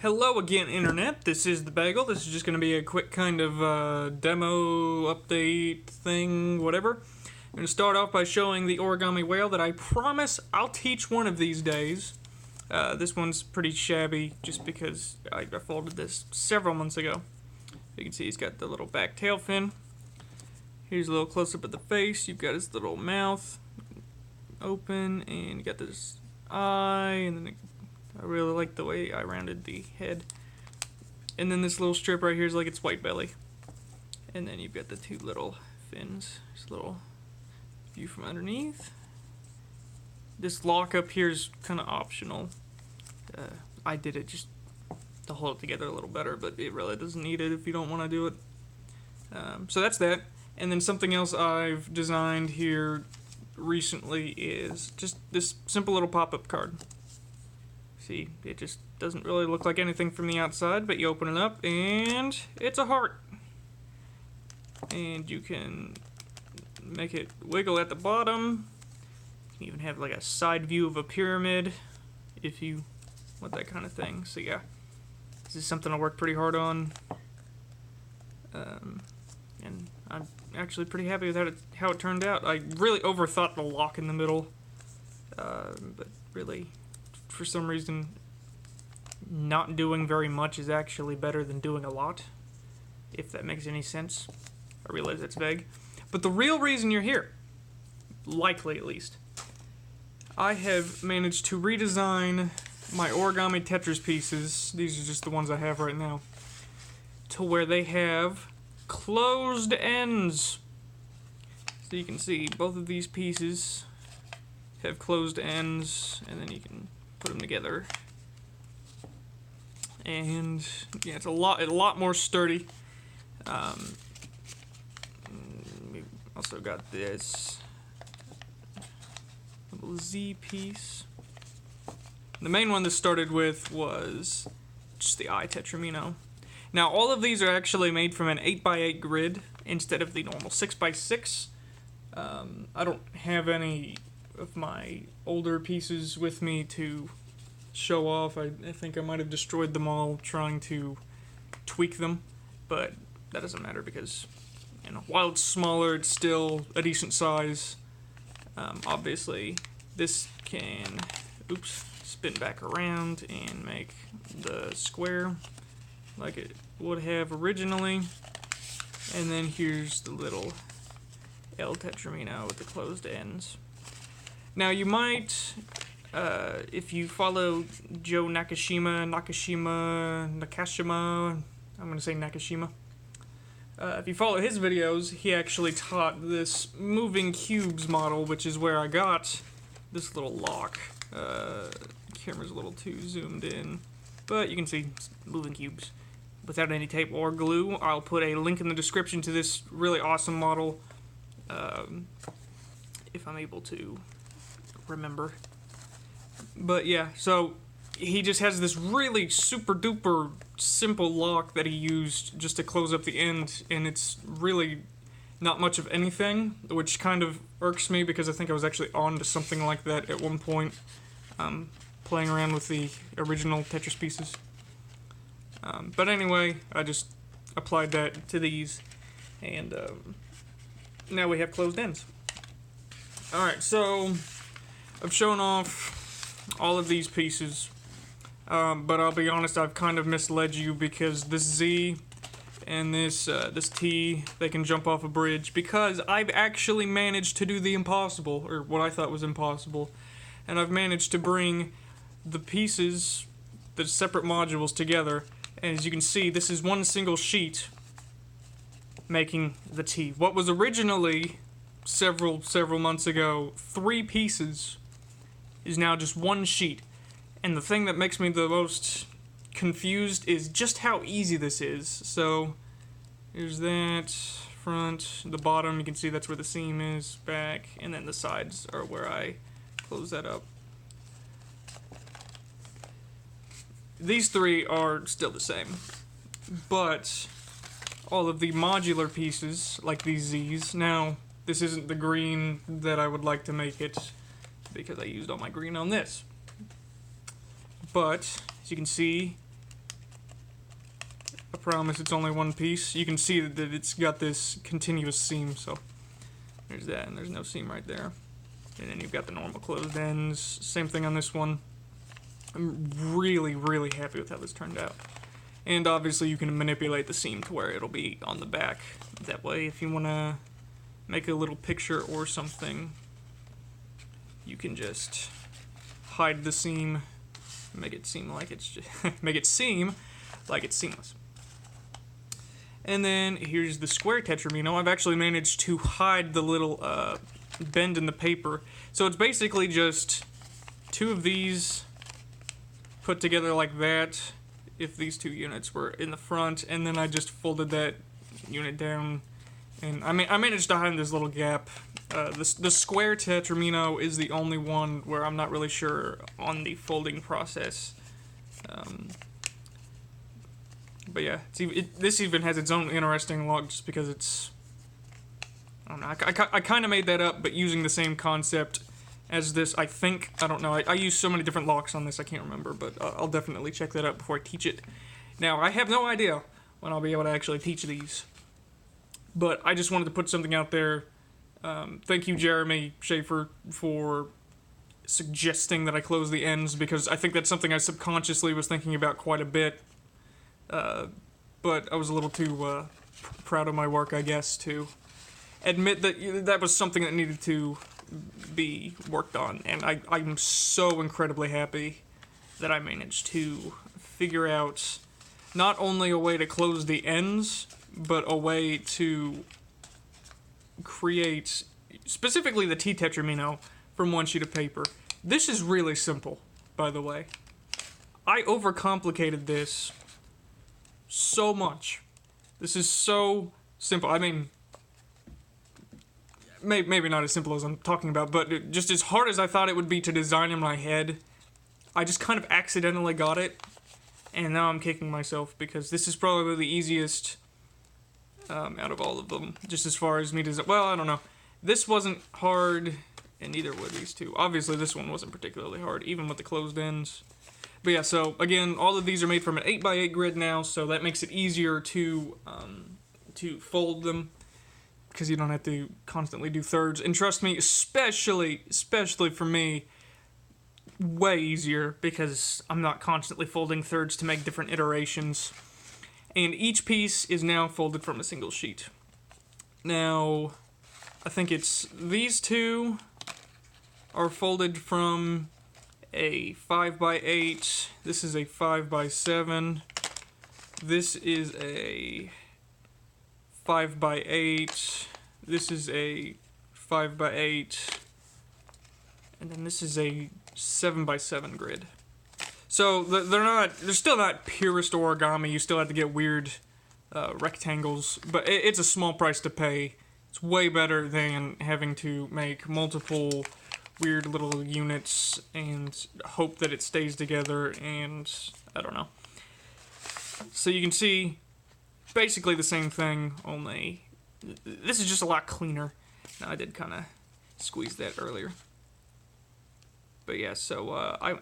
Hello again, Internet. This is the Bagel. This is just going to be a quick kind of demo, update thing, whatever. I'm going to start off by showing the Origami Whale that I promise I'll teach one of these days. This one's pretty shabby just because I folded this several months ago. You can see he's got the little back tail fin. Here's a little close-up of the face. You've got his little mouth open, and you got this eye, and then I really like the way I rounded the head. And then this little strip right here is like its white belly. And then you've got the two little fins. Just a little view from underneath. This lock up here is kind of optional. I did it just to hold it together a little better, but it really doesn't need it if you don't want to do it. So that's that. And then something else I've designed here recently is just this simple little pop-up card. See, it just doesn't really look like anything from the outside, but you open it up and it's a heart. And you can make it wiggle at the bottom. You can even have like a side view of a pyramid if you want that kind of thing. So yeah, this is something I worked pretty hard on. And I'm actually pretty happy with how it turned out. I really overthought the lock in the middle, but really, for some reason, not doing very much is actually better than doing a lot, if that makes any sense. I realize that's vague. But the real reason you're here, likely at least, I have managed to redesign my Origami Tetris pieces, these are just the ones I have right now, to where they have closed ends. So you can see both of these pieces have closed ends, and then you can put them together. And yeah, it's a lot more sturdy. We also got this little Z piece. The main one this started with was just the eye tetramino. Now all of these are actually made from an 8x8 grid instead of the normal 6x6. I don't have any of my older pieces with me to show off. I think I might have destroyed them all trying to tweak them, but that doesn't matter because, you know, while it's smaller, it's still a decent size. Obviously, this can, spin back around and make the square like it would have originally. And then here's the little L tetramino with the closed ends. Now you might, if you follow Joe Nakashima, I'm going to say Nakashima. If you follow his videos, he actually taught this moving cubes model, which is where I got this little lock. Camera's a little too zoomed in, but you can see moving cubes without any tape or glue. I'll put a link in the description to this really awesome model, if I'm able to remember. But yeah, so he just has this really super duper simple lock that he used just to close up the end, and it's really not much of anything, which kind of irks me because I think I was actually on to something like that at one point, playing around with the original Tetris pieces. But anyway, I just applied that to these, and now we have closed ends. Alright, so I've shown off all of these pieces, but I'll be honest, I've kind of misled you because this Z and this T, they can jump off a bridge, because I've actually managed to do the impossible, or what I thought was impossible, and I've managed to bring the pieces, the separate modules together, and as you can see, this is one single sheet making the T. What was originally, several months ago, 3 pieces is now just one sheet. And the thing that makes me the most confused is just how easy this is. So here's that front, the bottom, you can see that's where the seam is, back, and then the sides are where I close that up. These 3 are still the same, but all of the modular pieces, like these Z's, now this isn't the green that I would like to make it, because I used all my green on this. But, as you can see, promise it's only one piece. You can see that it's got this continuous seam, so there's that, and there's no seam right there. And then you've got the normal closed ends. Same thing on this one. I'm really, really happy with how this turned out. And obviously you can manipulate the seam to where it'll be on the back. That way, if you want to make a little picture or something, you can just hide the seam, make it seem like it's just make it seem like it's seamless. And then here's the square tetramino. I've actually managed to hide the little bend in the paper. So it's basically just two of these put together like that, if these two units were in the front, and then I just folded that unit down, and I managed to hide this little gap. The square tetramino is the only one where I'm not really sure on the folding process. But yeah, this even has its own interesting log just because it's... I don't know, I kind of made that up, but using the same concept as this, I think. I don't know, I use so many different locks on this, I can't remember, but I'll definitely check that out before I teach it. Now, I have no idea when I'll be able to actually teach these, but I just wanted to put something out there. Thank you, Jeremy Shafer, for suggesting that I close the ends, because I think that's something I subconsciously was thinking about quite a bit, but I was a little too proud of my work, I guess, to admit that that was something that needed to be worked on, and I'm so incredibly happy that I managed to figure out not only a way to close the ends, but a way to create specifically the T-tetramino from one sheet of paper. This is really simple, by the way. I overcomplicated this so much. This is so simple. I mean, maybe not as simple as I'm talking about, but just as hard as I thought it would be to design in my head, I just kind of accidentally got it, and now I'm kicking myself because this is probably the easiest out of all of them, just as far as me to... Well, I don't know. This wasn't hard, and neither were these two. Obviously, this one wasn't particularly hard, even with the closed ends. But yeah, so again, all of these are made from an 8x8 grid now, so that makes it easier to fold them, because you don't have to constantly do thirds. And trust me, especially for me, way easier, because I'm not constantly folding thirds to make different iterations. And each piece is now folded from a single sheet. Now, I think it's these two are folded from a 5x8. This is a 5x7. This is a 5x8. This is a 5x8. And then this is a 7x7 grid. So they're still not purist origami. You still have to get weird rectangles, but it's a small price to pay. It's way better than having to make multiple weird little units and hope that it stays together, and I don't know. So you can see basically the same thing, only this is just a lot cleaner. Now, I did kind of squeeze that earlier. But yeah, so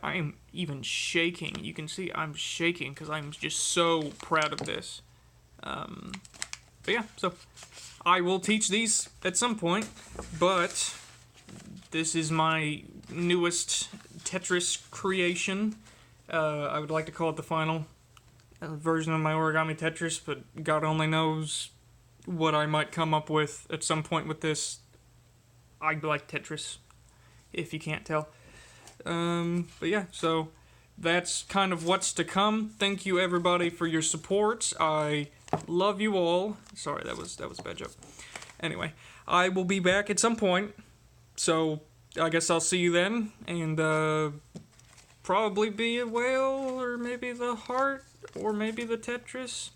I'm even shaking. You can see I'm shaking because I'm just so proud of this. But yeah, so I will teach these at some point, but this is my newest Tetris creation. I would like to call it the final version of my Origami Tetris, but God only knows what I might come up with at some point with this. I like Tetris, if you can't tell. But yeah, so that's kind of what's to come. Thank you everybody for your support. I love you all. Sorry, that was a bad joke. Anyway, I will be back at some point, so I guess I'll see you then, and probably be a whale, or maybe the heart, or maybe the Tetris.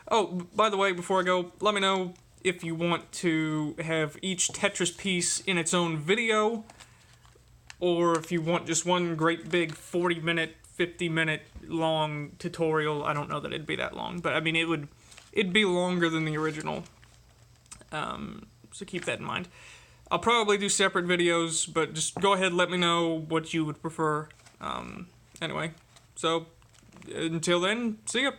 Oh, by the way, before I go, let me know if you want to have each Tetris piece in its own video, or if you want just one great big 40-minute, 50-minute long tutorial. I don't know that it'd be that long, but I mean, it'd be longer than the original. So keep that in mind. I'll probably do separate videos, but just go ahead and let me know what you would prefer. Anyway, so until then, see ya.